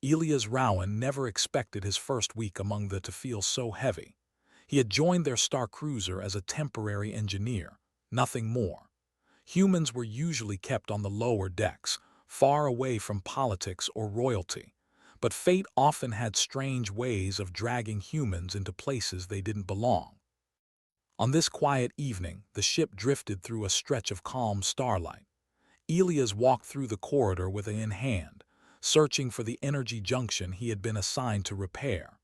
Elias Rowan never expected his first week among the to feel so heavy. He had joined their star cruiser as a temporary engineer, nothing more. Humans were usually kept on the lower decks, far away from politics or royalty. But fate often had strange ways of dragging humans into places they didn't belong. On this quiet evening, the ship drifted through a stretch of calm starlight. Elias walked through the corridor with it in hand, searching for the energy junction he had been assigned to repair.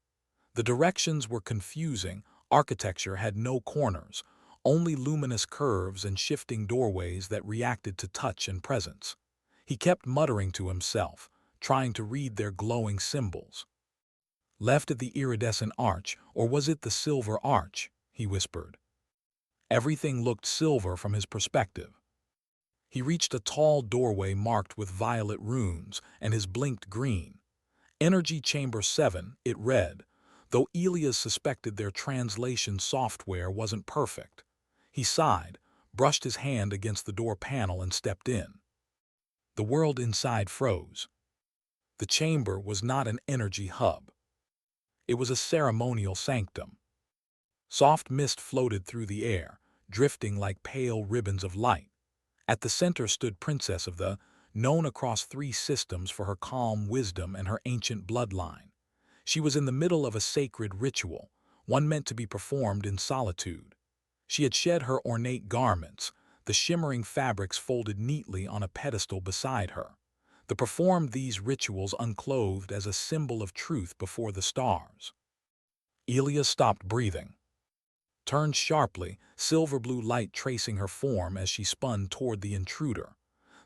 The directions were confusing, architecture had no corners, only luminous curves and shifting doorways that reacted to touch and presence. He kept muttering to himself, trying to read their glowing symbols. Left at the iridescent arch, or was it the silver arch? He whispered. Everything looked silver from his perspective. He reached a tall doorway marked with violet runes, and his blinked green. Energy Chamber 7, it read, though Elias suspected their translation software wasn't perfect. He sighed, brushed his hand against the door panel and stepped in. The world inside froze. The chamber was not an energy hub. It was a ceremonial sanctum. Soft mist floated through the air, drifting like pale ribbons of light. At the center stood Princess of the, known across 3 systems for her calm wisdom and her ancient bloodline. She was in the middle of a sacred ritual, one meant to be performed in solitude. She had shed her ornate garments, the shimmering fabrics folded neatly on a pedestal beside her. To perform these rituals unclothed as a symbol of truth before the stars. Elias stopped breathing. Turned sharply, silver-blue light tracing her form as she spun toward the intruder.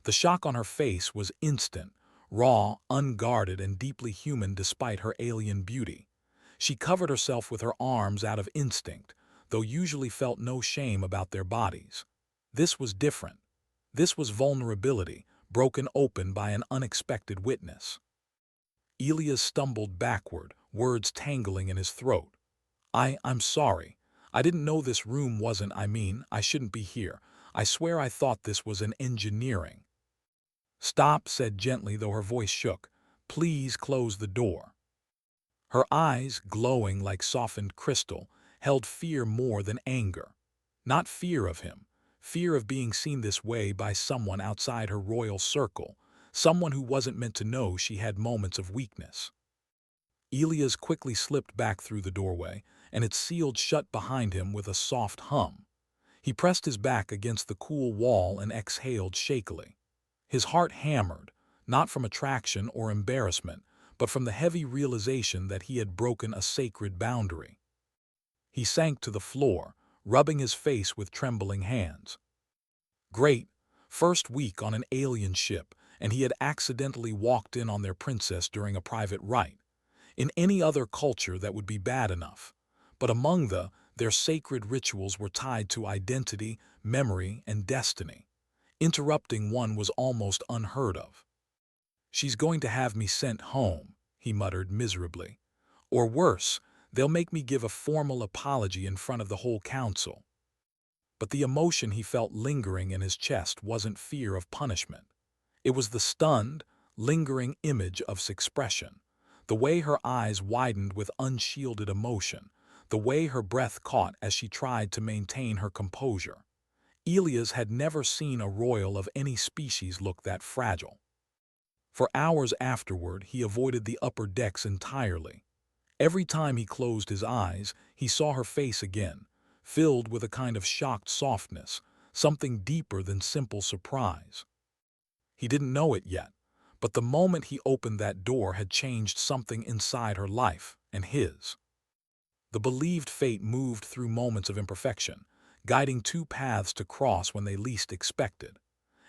The shock on her face was instant, raw, unguarded, and deeply human despite her alien beauty. She covered herself with her arms out of instinct, though usually felt no shame about their bodies. This was different. This was vulnerability, broken open by an unexpected witness. Elias stumbled backward, words tangling in his throat. I'm sorry. I didn't know this room wasn't, I shouldn't be here. I swear I thought this was an engineering. Stop, said gently though her voice shook. Please close the door. Her eyes, glowing like softened crystal, held fear more than anger. Not fear of him, fear of being seen this way by someone outside her royal circle, someone who wasn't meant to know she had moments of weakness. Elias quickly slipped back through the doorway, and it sealed shut behind him with a soft hum. He pressed his back against the cool wall and exhaled shakily. His heart hammered, not from attraction or embarrassment, but from the heavy realization that he had broken a sacred boundary. He sank to the floor, rubbing his face with trembling hands. Great, first week on an alien ship, and he had accidentally walked in on their princess during a private rite. In any other culture that would be bad enough. But among their sacred rituals were tied to identity, memory, and destiny. Interrupting one was almost unheard of. She's going to have me sent home, he muttered miserably. Or worse, they'll make me give a formal apology in front of the whole council. But the emotion he felt lingering in his chest wasn't fear of punishment. It was the stunned, lingering image of expression. The way her eyes widened with unshielded emotion, the way her breath caught as she tried to maintain her composure. Elias had never seen a royal of any species look that fragile. For hours afterward, he avoided the upper decks entirely. Every time he closed his eyes, he saw her face again, filled with a kind of shocked softness, something deeper than simple surprise. He didn't know it yet, but the moment he opened that door had changed something inside her life and his. The believed fate moved through moments of imperfection, guiding 2 paths to cross when they least expected.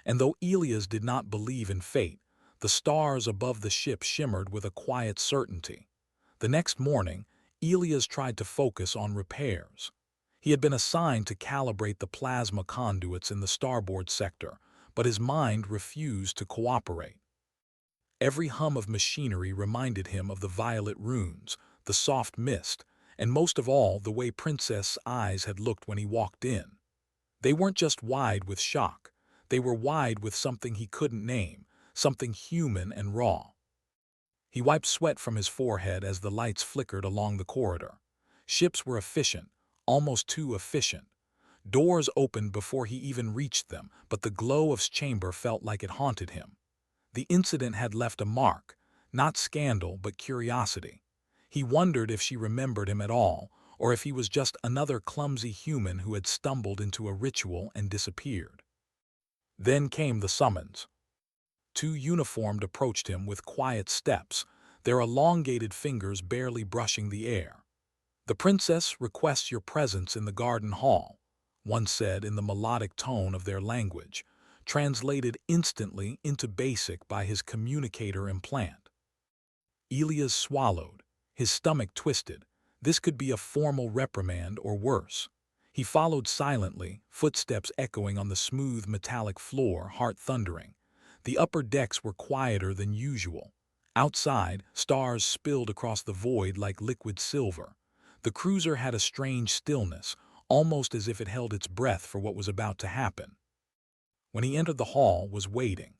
And though Elias did not believe in fate, the stars above the ship shimmered with a quiet certainty. The next morning, Elias tried to focus on repairs. He had been assigned to calibrate the plasma conduits in the starboard sector, but his mind refused to cooperate. Every hum of machinery reminded him of the violet runes, the soft mist, and most of all the way Princess' eyes had looked when he walked in. They weren't just wide with shock, they were wide with something he couldn't name, something human and raw. He wiped sweat from his forehead as the lights flickered along the corridor. Ships were efficient, almost too efficient. Doors opened before he even reached them, but the glow of his chamber felt like it haunted him. The incident had left a mark, not scandal but curiosity. He wondered if she remembered him at all, or if he was just another clumsy human who had stumbled into a ritual and disappeared. Then came the summons. Two uniformed approached him with quiet steps, their elongated fingers barely brushing the air. "The princess requests your presence in the garden hall," one said in the melodic tone of their language, translated instantly into basic by his communicator implant. Elias swallowed, his stomach twisted. This could be a formal reprimand or worse. He followed silently, footsteps echoing on the smooth metallic floor, heart thundering. The upper decks were quieter than usual. Outside, stars spilled across the void like liquid silver. The cruiser had a strange stillness, almost as if it held its breath for what was about to happen. When he entered the hall, was waiting.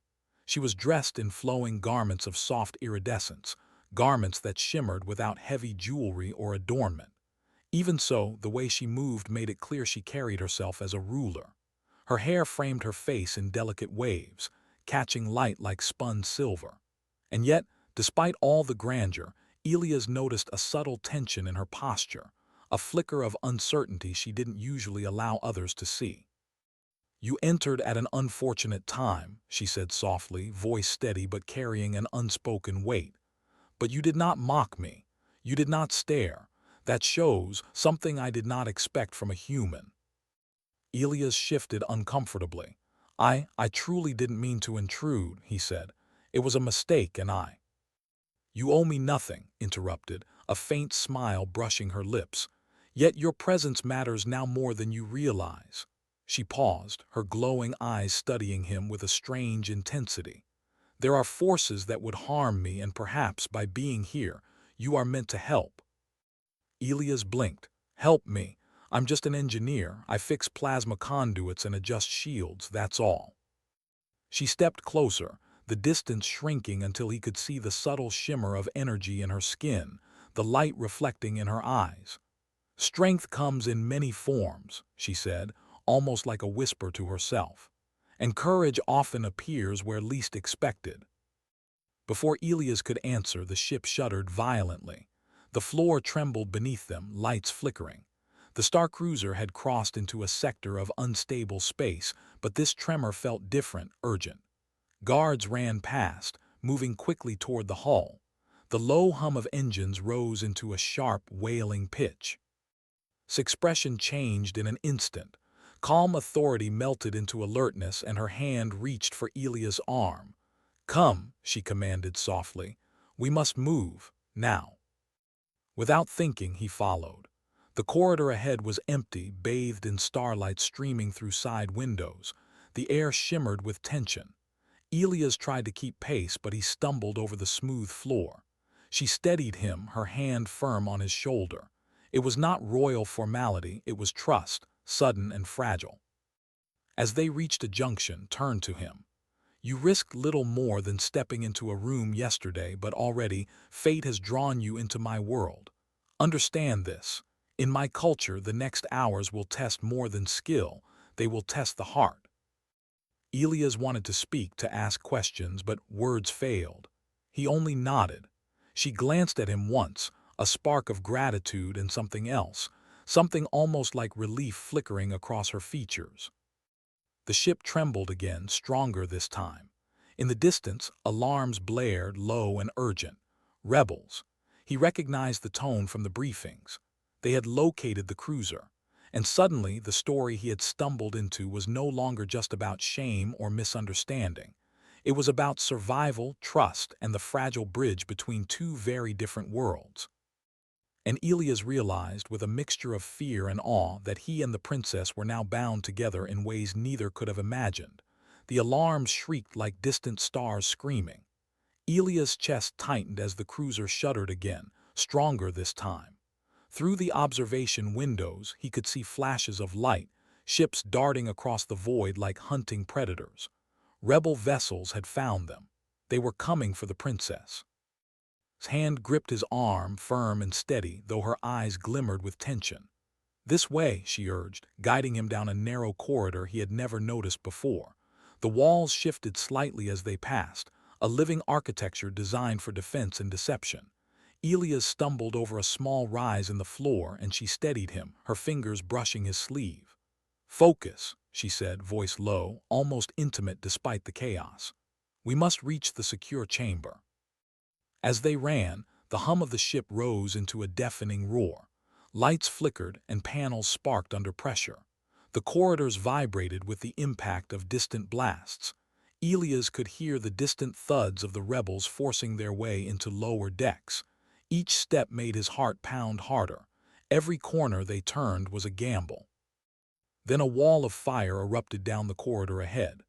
She was dressed in flowing garments of soft iridescence, garments that shimmered without heavy jewelry or adornment. Even so, the way she moved made it clear she carried herself as a ruler. Her hair framed her face in delicate waves, catching light like spun silver. And yet, despite all the grandeur, Elias noticed a subtle tension in her posture, a flicker of uncertainty she didn't usually allow others to see. "You entered at an unfortunate time," she said softly, voice steady but carrying an unspoken weight. "But you did not mock me. You did not stare. That shows something I did not expect from a human." Elias shifted uncomfortably. I truly didn't mean to intrude," he said. "It was a mistake and I—" "You owe me nothing," interrupted, a faint smile brushing her lips. "Yet your presence matters now more than you realize." She paused, her glowing eyes studying him with a strange intensity. "There are forces that would harm me, and perhaps by being here, you are meant to help." Elias blinked. "Help me? I'm just an engineer. I fix plasma conduits and adjust shields, that's all." She stepped closer, the distance shrinking until he could see the subtle shimmer of energy in her skin, the light reflecting in her eyes. "Strength comes in many forms," she said, almost like a whisper to herself. "And courage often appears where least expected." Before Elias could answer, the ship shuddered violently. The floor trembled beneath them, lights flickering. The star cruiser had crossed into a sector of unstable space, but this tremor felt different, urgent. Guards ran past, moving quickly toward the hull. The low hum of engines rose into a sharp, wailing pitch. His expression changed in an instant. Calm authority melted into alertness, and her hand reached for Elias' arm. "Come," she commanded softly. "We must move, now." Without thinking, he followed. The corridor ahead was empty, bathed in starlight streaming through side windows. The air shimmered with tension. Elias tried to keep pace, but he stumbled over the smooth floor. She steadied him, her hand firm on his shoulder. It was not royal formality, it was trust, sudden and fragile. As they reached a junction, turned to him. "You risked little more than stepping into a room yesterday, but already fate has drawn you into my world. Understand this. In my culture, the next hours will test more than skill, they will test the heart." Elias wanted to speak, to ask questions, but words failed. He only nodded. She glanced at him once, a spark of gratitude and something else, something almost like relief flickering across her features. The ship trembled again, stronger this time. In the distance, alarms blared, low and urgent. "Rebels." He recognized the tone from the briefings. They had located the cruiser. And suddenly, the story he had stumbled into was no longer just about shame or misunderstanding. It was about survival, trust, and the fragile bridge between two very different worlds. And Elias realized, with a mixture of fear and awe, that he and the princess were now bound together in ways neither could have imagined. The alarms shrieked like distant stars screaming. Elias' chest tightened as the cruiser shuddered again, stronger this time. Through the observation windows, he could see flashes of light, ships darting across the void like hunting predators. Rebel vessels had found them. They were coming for the princess. His hand gripped his arm, firm and steady, though her eyes glimmered with tension. "This way," she urged, guiding him down a narrow corridor he had never noticed before. The walls shifted slightly as they passed, a living architecture designed for defense and deception. Elias stumbled over a small rise in the floor and she steadied him, her fingers brushing his sleeve. "Focus," she said, voice low, almost intimate despite the chaos. "We must reach the secure chamber." As they ran, the hum of the ship rose into a deafening roar. Lights flickered and panels sparked under pressure. The corridors vibrated with the impact of distant blasts. Elias could hear the distant thuds of the rebels forcing their way into lower decks. Each step made his heart pound harder. Every corner they turned was a gamble. Then a wall of fire erupted down the corridor ahead.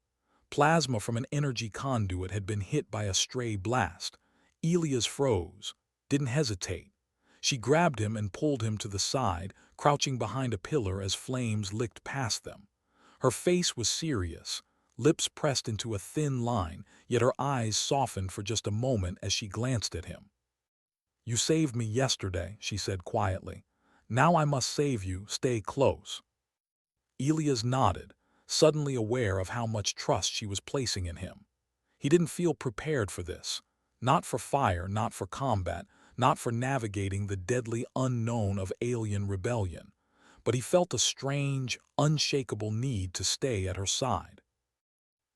Plasma from an energy conduit had been hit by a stray blast. Elias froze, didn't hesitate. She grabbed him and pulled him to the side, crouching behind a pillar as flames licked past them. Her face was serious, lips pressed into a thin line, yet her eyes softened for just a moment as she glanced at him. "You saved me yesterday," she said quietly. "Now I must save you. Stay close." Elias nodded, suddenly aware of how much trust she was placing in him. He didn't feel prepared for this. Not for fire, not for combat, not for navigating the deadly unknown of alien rebellion. But he felt a strange, unshakable need to stay at her side.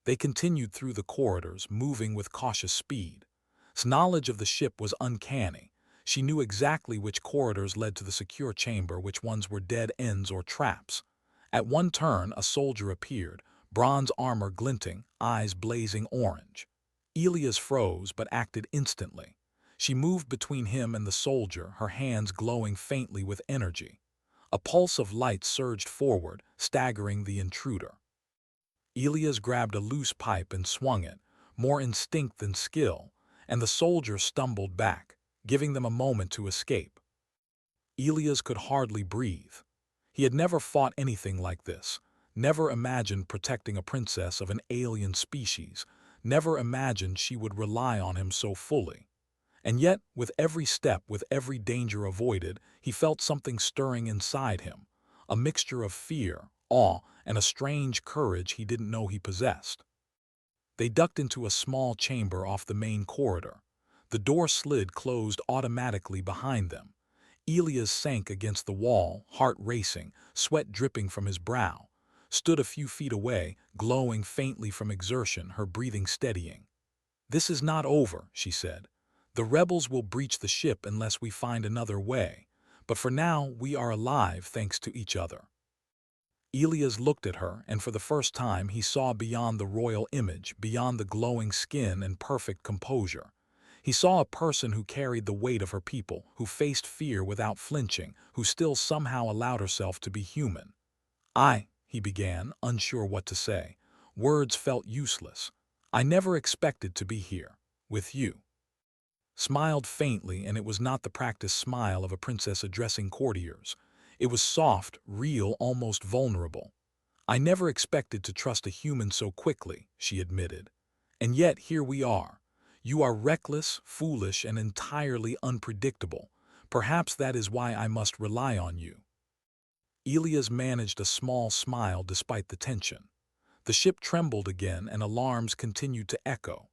They continued through the corridors, moving with cautious speed. His knowledge of the ship was uncanny. She knew exactly which corridors led to the secure chamber, which ones were dead ends or traps. At one turn, a soldier appeared, bronze armor glinting, eyes blazing orange. Elias froze but acted instantly. She moved between him and the soldier, her hands glowing faintly with energy. A pulse of light surged forward, staggering the intruder. Elias grabbed a loose pipe and swung it, more instinct than skill, and the soldier stumbled back, giving them a moment to escape. Elias could hardly breathe. He had never fought anything like this, never imagined protecting a princess of an alien species, never imagined she would rely on him so fully. And yet, with every step, with every danger avoided, he felt something stirring inside him, a mixture of fear, awe, and a strange courage he didn't know he possessed. They ducked into a small chamber off the main corridor. The door slid closed automatically behind them. Elias sank against the wall, heart racing, sweat dripping from his brow, stood a few feet away, glowing faintly from exertion, her breathing steadying. "This is not over," she said. "The rebels will breach the ship unless we find another way, but for now we are alive thanks to each other." Elias looked at her, and for the first time he saw beyond the royal image, beyond the glowing skin and perfect composure. He saw a person who carried the weight of her people, who faced fear without flinching, who still somehow allowed herself to be human. He began, unsure what to say. Words felt useless. "I never expected to be here, with you." Smiled faintly, and it was not the practiced smile of a princess addressing courtiers. It was soft, real, almost vulnerable. "I never expected to trust a human so quickly," she admitted. "And yet here we are. You are reckless, foolish, and entirely unpredictable. Perhaps that is why I must rely on you." Elias managed a small smile despite the tension. The ship trembled again and alarms continued to echo.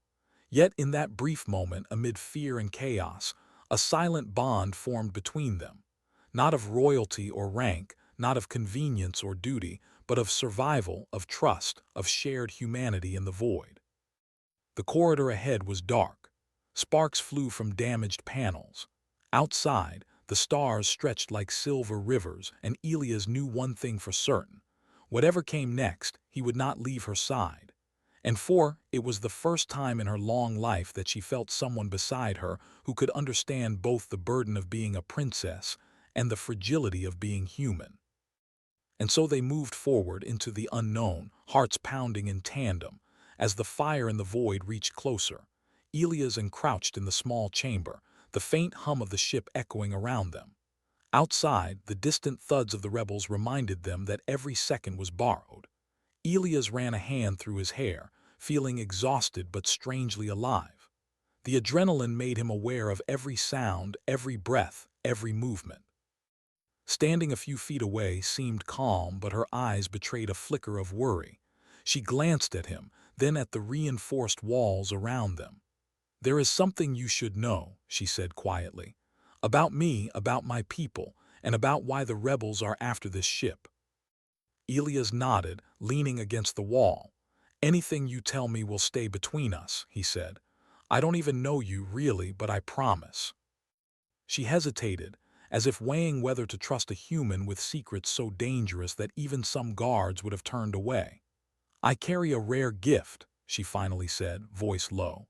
Yet in that brief moment, amid fear and chaos, a silent bond formed between them. Not of royalty or rank, not of convenience or duty, but of survival, of trust, of shared humanity in the void. The corridor ahead was dark. Sparks flew from damaged panels. Outside, the stars stretched like silver rivers, and Elias knew one thing for certain. Whatever came next, he would not leave her side. And it was the first time in her long life that she felt someone beside her who could understand both the burden of being a princess and the fragility of being human. And so they moved forward into the unknown, hearts pounding in tandem. As the fire in the void reached closer, Elias crouched in the small chamber, the faint hum of the ship echoing around them. Outside, the distant thuds of the rebels reminded them that every second was borrowed. Elias ran a hand through his hair, feeling exhausted but strangely alive. The adrenaline made him aware of every sound, every breath, every movement. Standing a few feet away seemed calm, but her eyes betrayed a flicker of worry. She glanced at him, then at the reinforced walls around them. "There is something you should know," she said quietly. "About me, about my people, and about why the rebels are after this ship." Elias nodded, leaning against the wall. "Anything you tell me will stay between us," he said. "I don't even know you, really, but I promise." She hesitated, as if weighing whether to trust a human with secrets so dangerous that even some guards would have turned away. "I carry a rare gift," she finally said, voice low.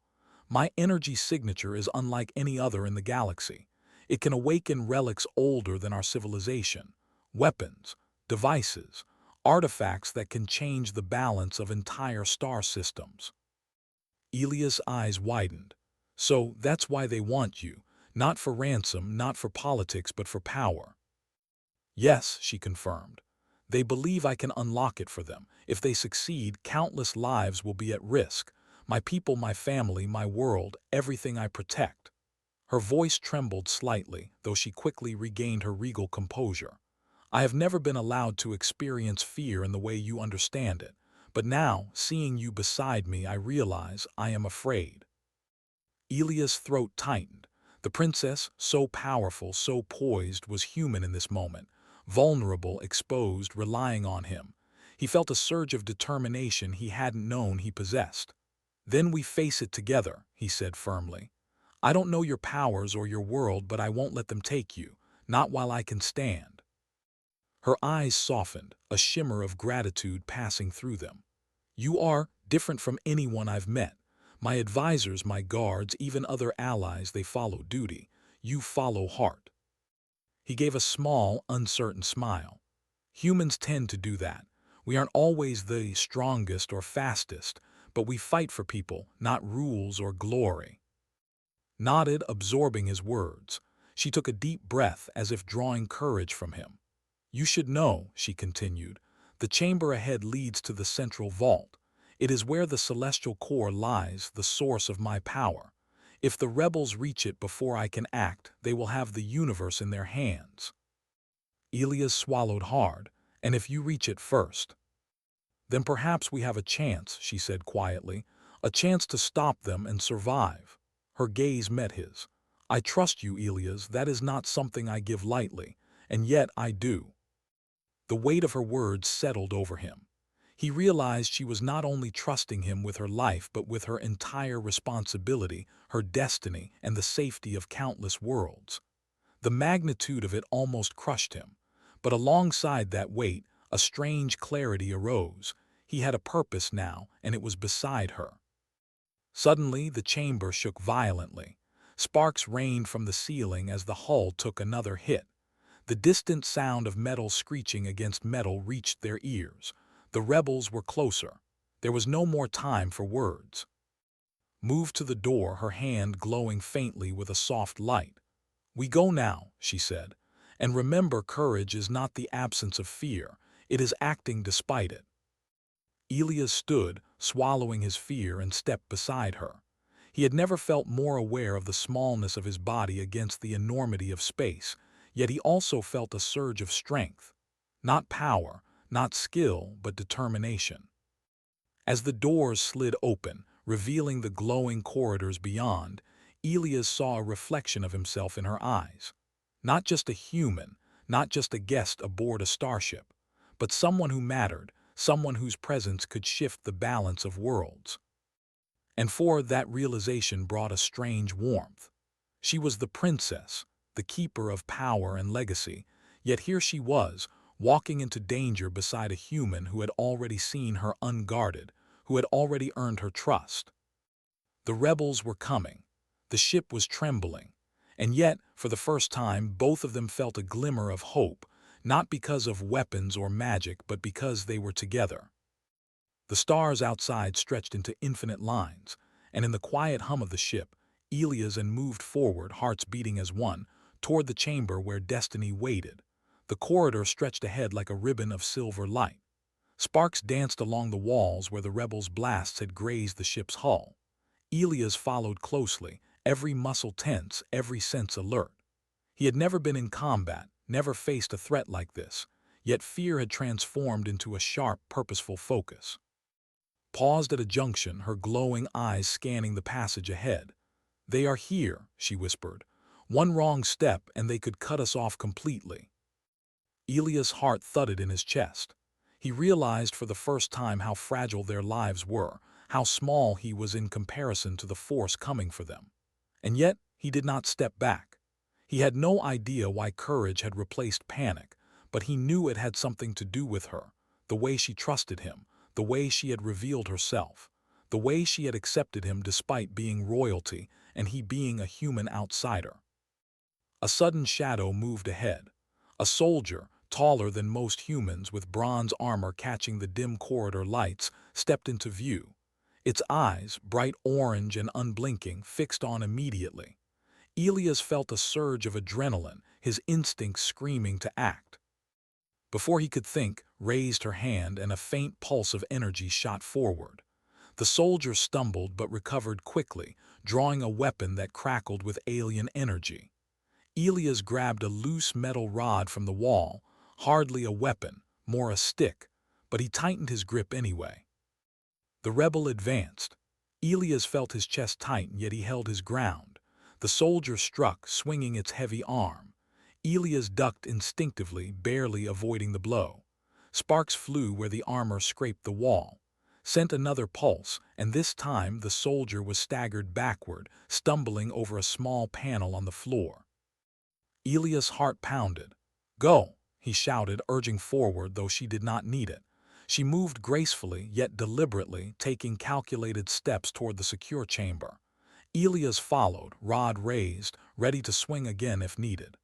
"My energy signature is unlike any other in the galaxy. It can awaken relics older than our civilization, weapons, devices, artifacts that can change the balance of entire star systems." Elia's eyes widened. "So that's why they want you. Not for ransom, not for politics, but for power." "Yes," she confirmed. "They believe I can unlock it for them. If they succeed, countless lives will be at risk. My people, my family, my world, everything I protect." Her voice trembled slightly, though she quickly regained her regal composure. "I have never been allowed to experience fear in the way you understand it. But now, seeing you beside me, I realize I am afraid." Elia's throat tightened. The princess, so powerful, so poised, was human in this moment, vulnerable, exposed, relying on him. He felt a surge of determination he hadn't known he possessed. "Then we face it together," he said firmly. "I don't know your powers or your world, but I won't let them take you, not while I can stand." Her eyes softened, a shimmer of gratitude passing through them. "You are different from anyone I've met. My advisors, my guards, even other allies, they follow duty. You follow heart." He gave a small, uncertain smile. "Humans tend to do that. We aren't always the strongest or fastest, but we fight for people, not rules or glory." Nodded, absorbing his words. She took a deep breath as if drawing courage from him. "You should know," she continued. "The chamber ahead leads to the central vault. It is where the celestial core lies, the source of my power. If the rebels reach it before I can act, they will have the universe in their hands." Elias swallowed hard. "And if you reach it first?" "Then perhaps we have a chance," she said quietly. "A chance to stop them and survive." Her gaze met his. "I trust you, Elias. That is not something I give lightly. And yet I do." The weight of her words settled over him. He realized she was not only trusting him with her life but with her entire responsibility, her destiny, and the safety of countless worlds. The magnitude of it almost crushed him. But alongside that weight, a strange clarity arose. He had a purpose now, and it was beside her. Suddenly, the chamber shook violently. Sparks rained from the ceiling as the hull took another hit. The distant sound of metal screeching against metal reached their ears. The rebels were closer. There was no more time for words. "Move to the door," her hand glowing faintly with a soft light. "We go now," she said. "And remember, courage is not the absence of fear. It is acting despite it." Elias stood, swallowing his fear, and stepped beside her. He had never felt more aware of the smallness of his body against the enormity of space, yet he also felt a surge of strength. Not power, not skill, but determination. As the doors slid open, revealing the glowing corridors beyond, Elias saw a reflection of himself in her eyes. Not just a human, not just a guest aboard a starship, but someone who mattered, someone whose presence could shift the balance of worlds. And for that realization brought a strange warmth. She was the princess, the keeper of power and legacy, yet here she was, walking into danger beside a human who had already seen her unguarded, who had already earned her trust. The rebels were coming. The ship was trembling. And yet, for the first time, both of them felt a glimmer of hope, not because of weapons or magic, but because they were together. The stars outside stretched into infinite lines, and in the quiet hum of the ship, Elias and moved forward, hearts beating as one, toward the chamber where destiny waited. The corridor stretched ahead like a ribbon of silver light. Sparks danced along the walls where the rebels' blasts had grazed the ship's hull. Elias followed closely, every muscle tense, every sense alert. He had never been in combat, never faced a threat like this, yet fear had transformed into a sharp, purposeful focus. Paused at a junction, her glowing eyes scanning the passage ahead. "They are here," she whispered. "One wrong step and they could cut us off completely." Elias' heart thudded in his chest. He realized for the first time how fragile their lives were, how small he was in comparison to the force coming for them. And yet, he did not step back. He had no idea why courage had replaced panic, but he knew it had something to do with her, the way she trusted him, the way she had revealed herself, the way she had accepted him despite being royalty and he being a human outsider. A sudden shadow moved ahead. A soldier, taller than most humans with bronze armor catching the dim corridor lights, stepped into view. Its eyes, bright orange and unblinking, fixed on immediately. Elias felt a surge of adrenaline, his instincts screaming to act. Before he could think, raised her hand and a faint pulse of energy shot forward. The soldier stumbled but recovered quickly, drawing a weapon that crackled with alien energy. Elias grabbed a loose metal rod from the wall, hardly a weapon, more a stick, but he tightened his grip anyway. The rebel advanced. Elias felt his chest tighten, yet he held his ground. The soldier struck, swinging its heavy arm. Elias ducked instinctively, barely avoiding the blow. Sparks flew where the armor scraped the wall. Sent another pulse, and this time the soldier was staggered backward, stumbling over a small panel on the floor. Elias' heart pounded. "Go!" he shouted, urging forward, though she did not need it. She moved gracefully, yet deliberately, taking calculated steps toward the secure chamber. Elias followed, rod raised, ready to swing again if needed.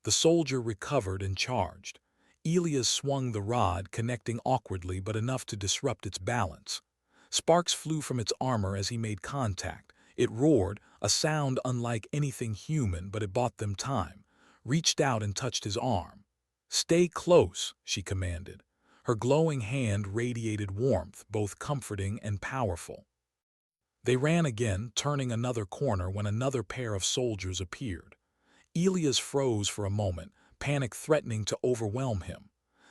The soldier recovered and charged. Elias swung the rod, connecting awkwardly but enough to disrupt its balance. Sparks flew from its armor as he made contact. It roared, a sound unlike anything human, but it bought them time. Reached out and touched his arm. "Stay close," she commanded. Her glowing hand radiated warmth, both comforting and powerful. They ran again, turning another corner when another pair of soldiers appeared. Elias froze for a moment, panic threatening to overwhelm him.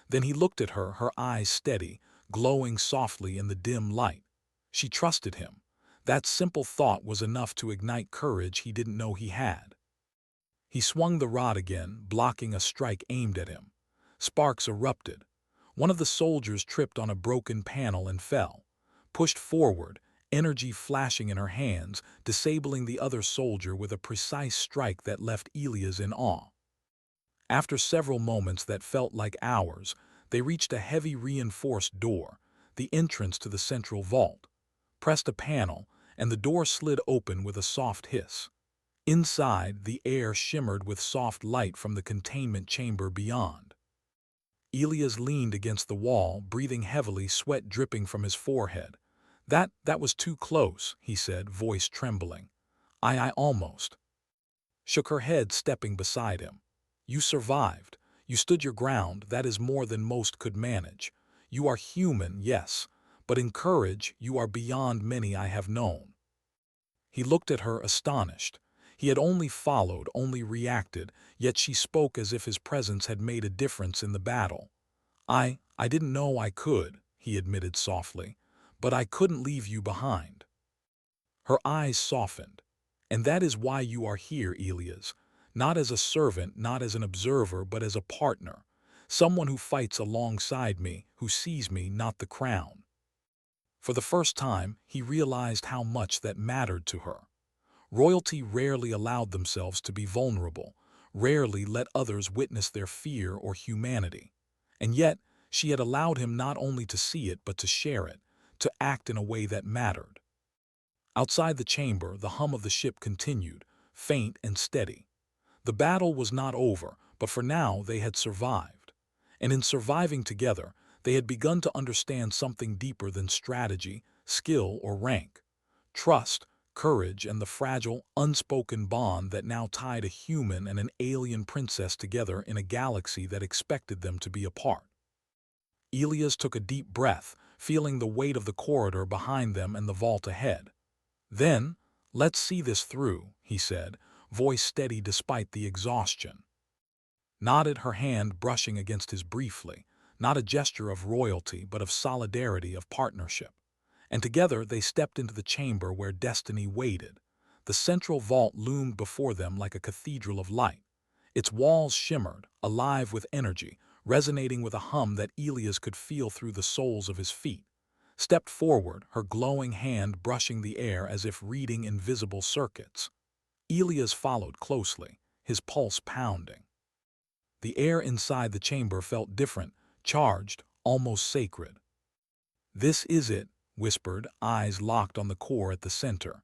Then he looked at her, her eyes steady, glowing softly in the dim light. She trusted him. That simple thought was enough to ignite courage he didn't know he had. He swung the rod again, blocking a strike aimed at him. Sparks erupted. One of the soldiers tripped on a broken panel and fell. Pushed forward, energy flashing in her hands, disabling the other soldier with a precise strike that left Elias in awe. After several moments that felt like hours, they reached a heavy reinforced door, the entrance to the central vault. Pressed a panel, and the door slid open with a soft hiss. Inside, the air shimmered with soft light from the containment chamber beyond. Elias leaned against the wall, breathing heavily, sweat dripping from his forehead. That was too close," he said, voice trembling. I almost." Shook her head, stepping beside him. "You survived. You stood your ground. That is more than most could manage. You are human, yes, but in courage you are beyond many I have known." He looked at her, astonished. He had only followed, only reacted, yet she spoke as if his presence had made a difference in the battle. I didn't know I could," he admitted softly, "but I couldn't leave you behind." Her eyes softened. "And that is why you are here, Elias. Not as a servant, not as an observer, but as a partner. Someone who fights alongside me, who sees me, not the crown." For the first time, he realized how much that mattered to her. Royalty rarely allowed themselves to be vulnerable, rarely let others witness their fear or humanity. And yet, she had allowed him not only to see it, but to share it, to act in a way that mattered. Outside the chamber, the hum of the ship continued, faint and steady. The battle was not over, but for now they had survived. And in surviving together, they had begun to understand something deeper than strategy, skill, or rank. Trust, courage, and the fragile, unspoken bond that now tied a human and an alien princess together in a galaxy that expected them to be apart. Elias took a deep breath, feeling the weight of the corridor behind them and the vault ahead. "Then, let's see this through," he said, voice steady despite the exhaustion. Nodded, her hand brushing against his briefly, not a gesture of royalty but of solidarity, of partnership. And together they stepped into the chamber where destiny waited. The central vault loomed before them like a cathedral of light. Its walls shimmered, alive with energy, resonating with a hum that Elias could feel through the soles of his feet. Stepped forward, her glowing hand brushing the air as if reading invisible circuits. Elias followed closely, his pulse pounding. The air inside the chamber felt different, charged, almost sacred. "This is it," whispered, eyes locked on the core at the center.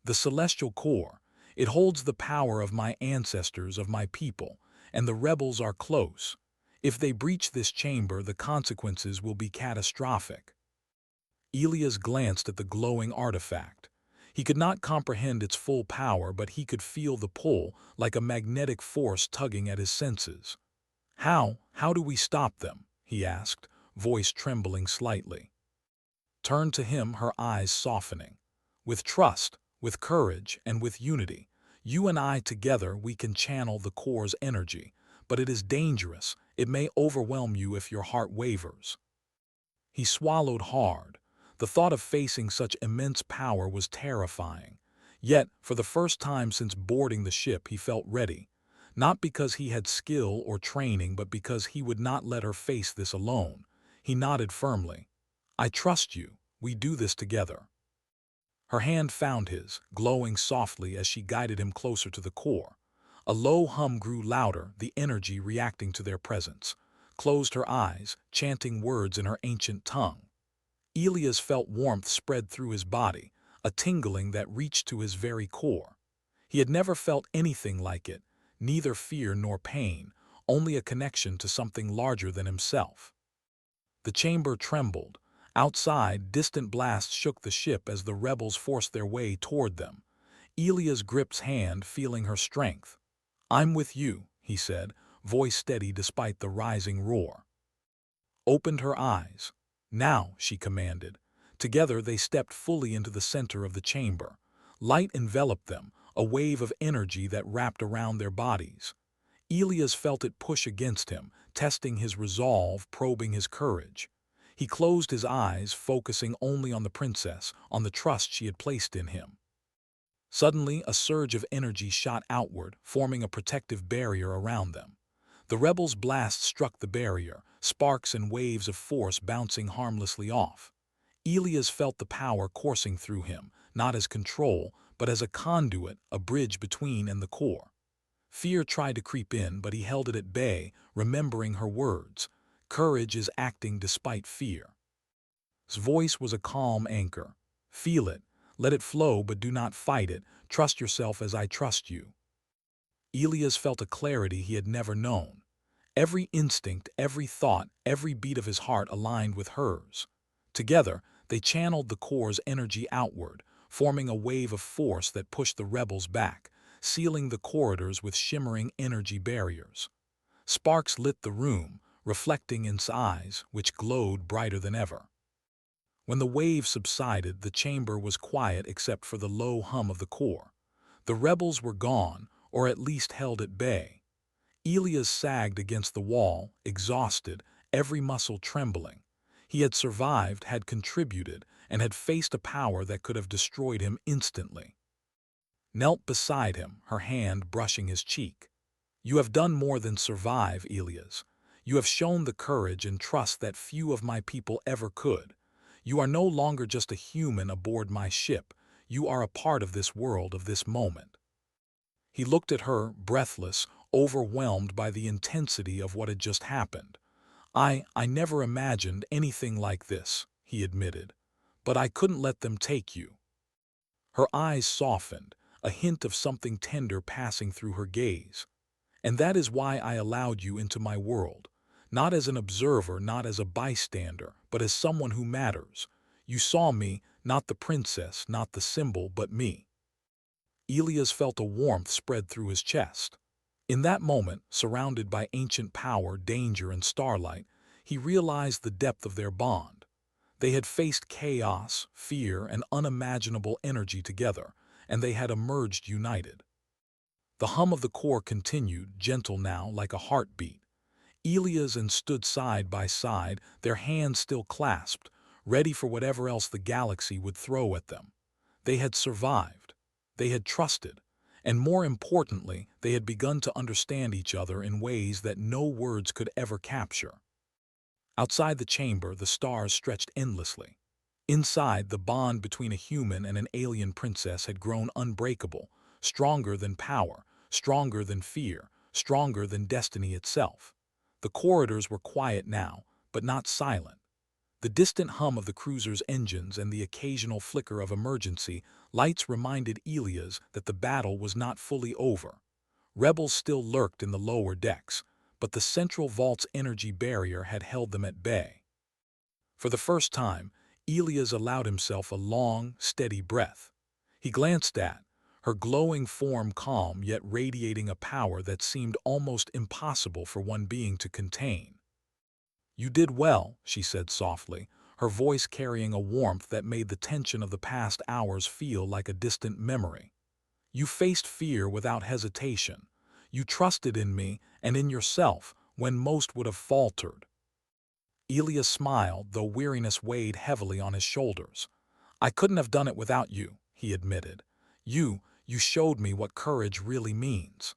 "The celestial core. It holds the power of my ancestors, of my people, and the rebels are close. If they breach this chamber, the consequences will be catastrophic." Elias glanced at the glowing artifact. He could not comprehend its full power, but he could feel the pull, like a magnetic force tugging at his senses. How do we stop them?" he asked, voice trembling slightly. Turned to him, her eyes softening. "With trust, with courage, and with unity. You and I together, we can channel the core's energy, but it is dangerous. It may overwhelm you if your heart wavers." He swallowed hard. The thought of facing such immense power was terrifying. Yet, for the first time since boarding the ship, he felt ready. Not because he had skill or training, but because he would not let her face this alone. He nodded firmly. "I trust you. We do this together." Her hand found his, glowing softly as she guided him closer to the core. A low hum grew louder, the energy reacting to their presence. Closed her eyes, chanting words in her ancient tongue. Elias felt warmth spread through his body, a tingling that reached to his very core. He had never felt anything like it, neither fear nor pain, only a connection to something larger than himself. The chamber trembled. Outside, distant blasts shook the ship as the rebels forced their way toward them. Elias gripped hand, feeling her strength. "I'm with you," he said, voice steady despite the rising roar. Opened her eyes. "Now," she commanded. Together they stepped fully into the center of the chamber. Light enveloped them, a wave of energy that wrapped around their bodies. Elias felt it push against him, testing his resolve, probing his courage. He closed his eyes, focusing only on the princess, on the trust she had placed in him. Suddenly, a surge of energy shot outward, forming a protective barrier around them. The rebels' blast struck the barrier, sparks and waves of force bouncing harmlessly off. Elias felt the power coursing through him, not as control, but as a conduit, a bridge between and the core. Fear tried to creep in, but he held it at bay, remembering her words. "Courage is acting despite fear." His voice was a calm anchor. "Feel it. Let it flow, but do not fight it. Trust yourself as I trust you." Elias felt a clarity he had never known. Every instinct, every thought, every beat of his heart aligned with hers. Together, they channeled the core's energy outward, forming a wave of force that pushed the rebels back, sealing the corridors with shimmering energy barriers. Sparks lit the room, reflecting in his eyes, which glowed brighter than ever. When the wave subsided, the chamber was quiet except for the low hum of the core. The rebels were gone, or at least held at bay. Elias sagged against the wall, exhausted, every muscle trembling. He had survived, had contributed, and had faced a power that could have destroyed him instantly. Knelt beside him, her hand brushing his cheek. "You have done more than survive, Elias. You have shown the courage and trust that few of my people ever could. You are no longer just a human aboard my ship. You are a part of this world, of this moment." He looked at her, breathless, overwhelmed by the intensity of what had just happened. I never imagined anything like this," he admitted. "But I couldn't let them take you." Her eyes softened, a hint of something tender passing through her gaze. "And that is why I allowed you into my world. Not as an observer, not as a bystander, but as someone who matters. You saw me, not the princess, not the symbol, but me." Elias felt a warmth spread through his chest. In that moment, surrounded by ancient power, danger, and starlight, he realized the depth of their bond. They had faced chaos, fear, and unimaginable energy together, and they had emerged united. The hum of the core continued, gentle now, like a heartbeat. Elias and stood side by side, their hands still clasped, ready for whatever else the galaxy would throw at them. They had survived. They had trusted. And more importantly, they had begun to understand each other in ways that no words could ever capture. Outside the chamber, the stars stretched endlessly. Inside, the bond between a human and an alien princess had grown unbreakable, stronger than power, stronger than fear, stronger than destiny itself. The corridors were quiet now, but not silent. The distant hum of the cruiser's engines and the occasional flicker of emergency lights reminded Elias that the battle was not fully over. Rebels still lurked in the lower decks, but the central vault's energy barrier had held them at bay. For the first time, Elias allowed himself a long, steady breath. He glanced at her glowing form, calm yet radiating a power that seemed almost impossible for one being to contain. "You did well," she said softly, her voice carrying a warmth that made the tension of the past hours feel like a distant memory. "You faced fear without hesitation. You trusted in me and in yourself when most would have faltered." Elias smiled, though weariness weighed heavily on his shoulders. "I couldn't have done it without you," he admitted. You showed me what courage really means."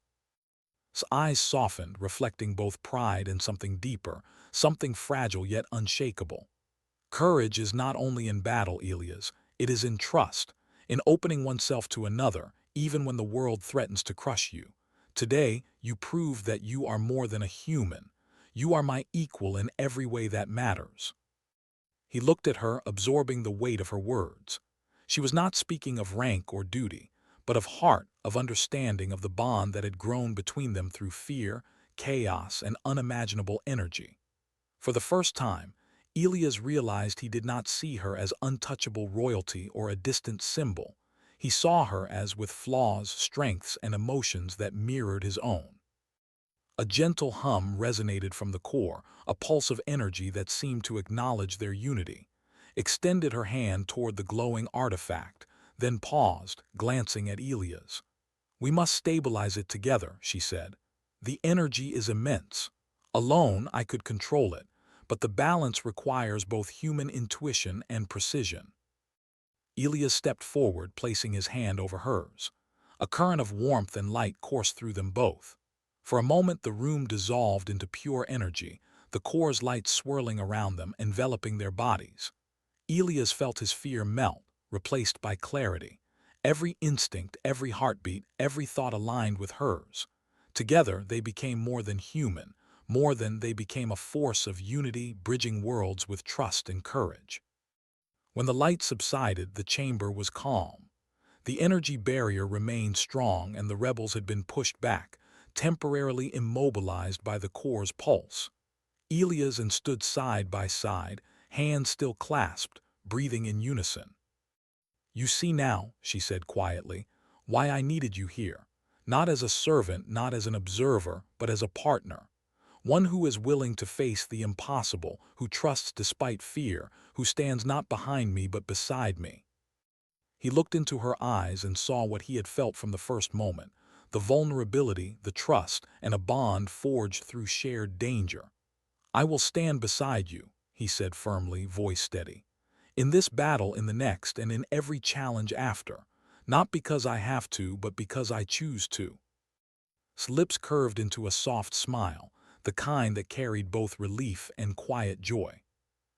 His eyes softened, reflecting both pride and something deeper, something fragile yet unshakable. "Courage is not only in battle, Elias, it is in trust, in opening oneself to another, even when the world threatens to crush you. Today, you proved that you are more than a human. You are my equal in every way that matters." He looked at her, absorbing the weight of her words. She was not speaking of rank or duty, but of heart, of understanding, of the bond that had grown between them through fear, chaos, and unimaginable energy. For the first time, Elias realized he did not see her as untouchable royalty or a distant symbol. He saw her as with flaws, strengths, and emotions that mirrored his own. A gentle hum resonated from the core, a pulse of energy that seemed to acknowledge their unity. Extended her hand toward the glowing artifact, then paused, glancing at Elias. "We must stabilize it together," she said. "The energy is immense. Alone, I could control it, but the balance requires both human intuition and precision." Elias stepped forward, placing his hand over hers. A current of warmth and light coursed through them both. For a moment, the room dissolved into pure energy, the core's light swirling around them, enveloping their bodies. Elias felt his fear melt, replaced by clarity. Every instinct, every heartbeat, every thought aligned with hers. Together, they became more than human, they became a force of unity, bridging worlds with trust and courage. When the light subsided, the chamber was calm. The energy barrier remained strong, and the rebels had been pushed back, temporarily immobilized by the core's pulse. Elias and stood side by side, hands still clasped, breathing in unison. "You see now," she said quietly, "why I needed you here. Not as a servant, not as an observer, but as a partner. One who is willing to face the impossible, who trusts despite fear, who stands not behind me but beside me." He looked into her eyes and saw what he had felt from the first moment, the vulnerability, the trust, and a bond forged through shared danger. "I will stand beside you," he said firmly, voice steady. "In this battle, in the next, and in every challenge after. Not because I have to, but because I choose to." His lips curved into a soft smile, the kind that carried both relief and quiet joy.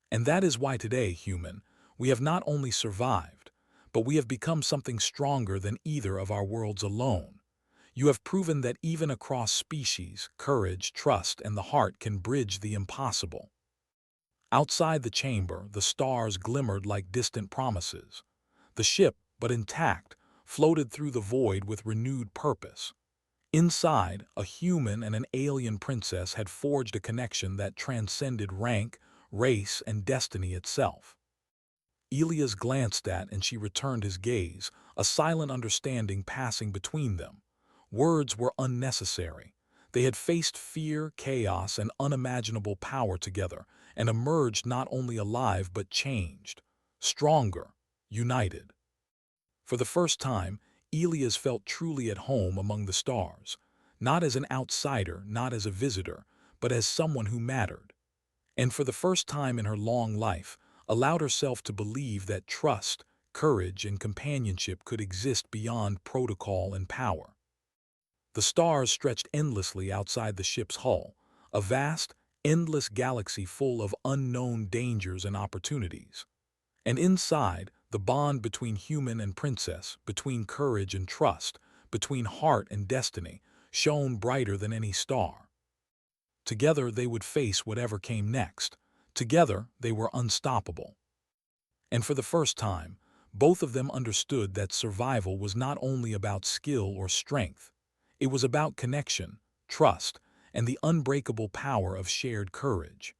"And that is why today, human, we have not only survived, but we have become something stronger than either of our worlds alone. You have proven that even across species, courage, trust, and the heart can bridge the impossible." Outside the chamber, the stars glimmered like distant promises. The ship, but intact, floated through the void with renewed purpose. Inside, a human and an alien princess had forged a connection that transcended rank, race, and destiny itself. Elias glanced at and she returned his gaze, a silent understanding passing between them. Words were unnecessary. They had faced fear, chaos, and unimaginable power together, and emerged not only alive but changed, stronger, united. For the first time, Elias felt truly at home among the stars, not as an outsider, not as a visitor, but as someone who mattered. And for the first time in her long life, allowed herself to believe that trust, courage, and companionship could exist beyond protocol and power. The stars stretched endlessly outside the ship's hull, a vast, endless galaxy full of unknown dangers and opportunities. And inside, the bond between human and princess, between courage and trust, between heart and destiny, shone brighter than any star. Together they would face whatever came next. Together they were unstoppable. And for the first time, both of them understood that survival was not only about skill or strength. It was about connection, trust, and the unbreakable power of shared courage.